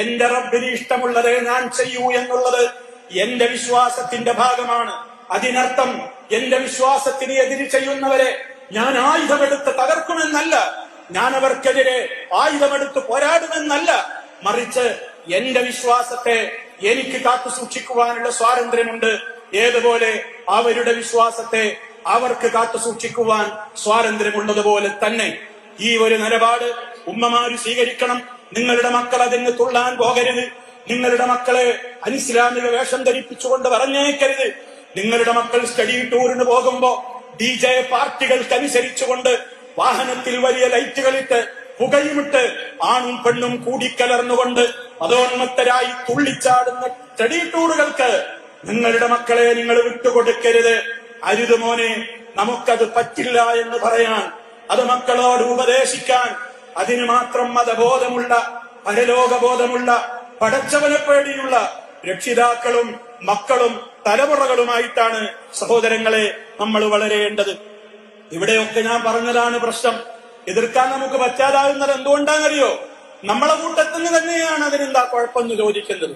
എന്റെ റബ്ബിന് ഇഷ്ടമുള്ളതേ ഞാൻ ചെയ്യൂ എന്നുള്ളത് എന്റെ വിശ്വാസത്തിന്റെ ഭാഗമാണ്. അതിനർത്ഥം എന്റെ വിശ്വാസത്തിന് എതിര് ചെയ്യുന്നവരെ ഞാൻ ആയുധമെടുത്ത് തകർക്കുമെന്നല്ല, ഞാൻ അവർക്കെതിരെ ആയുധമെടുത്ത് പോരാടുമെന്നല്ല, മറിച്ച് എന്റെ വിശ്വാസത്തെ എനിക്ക് കാത്തു സൂക്ഷിക്കുവാനുള്ള സ്വാതന്ത്ര്യമുണ്ട്. ഏതുപോലെ അവരുടെ വിശ്വാസത്തെ അവർക്ക് കാത്തു സൂക്ഷിക്കുവാൻ സ്വാതന്ത്ര്യമുള്ളതുപോലെ തന്നെ ഈ ഒരു നിലപാട് ഉമ്മമാര് സ്വീകരിക്കണം. നിങ്ങളുടെ മക്കൾ അതിന് തുള്ളാൻ പോകരുത്. നിങ്ങളുടെ മക്കളെ അനിസ്ലാമിക വേഷം ധരിപ്പിച്ചുകൊണ്ട് പറഞ്ഞേക്കരുത്. നിങ്ങളുടെ മക്കൾ സ്റ്റഡി ടൂറിന് പോകുമ്പോ DJ പാർട്ടികൾക്കനുസരിച്ചുകൊണ്ട് വാഹനത്തിൽ വലിയ ലൈറ്റുകളിട്ട് പുകയുമിട്ട് ആണും പെണ്ണും കൂടിക്കലർന്നുകൊണ്ട് അതോന്മത്തരായി തുള്ളിച്ചാടുന്ന സ്റ്റഡി ടൂറുകൾക്ക് നിങ്ങളുടെ മക്കളെ നിങ്ങൾ വിട്ടുകൊടുക്കരുത്. അരുത് മോനെ, നമുക്കത് പറ്റില്ല എന്ന് പറയാൻ, അത് മക്കളോട് ഉപദേശിക്കാൻ അതിന് മാത്രം മതബോധമുള്ള, പരലോകബോധമുള്ള, പടച്ചവനെ പേടിയുള്ള രക്ഷിതാക്കളും മക്കളും തലമുറകളുമായിട്ടാണ് സഹോദരങ്ങളെ നമ്മൾ വളരേണ്ടത്. ഇവിടെയൊക്കെ ഞാൻ പറഞ്ഞതാണ് പ്രശ്നം. എതിർക്കാൻ നമുക്ക് പറ്റാതാകുന്നത് എന്തുകൊണ്ടാണെന്നറിയോ? നമ്മളെ കൂട്ടത്തിന് തന്നെയാണ് അതിനെന്താ കുഴപ്പമെന്ന് ചോദിക്കുന്നത്.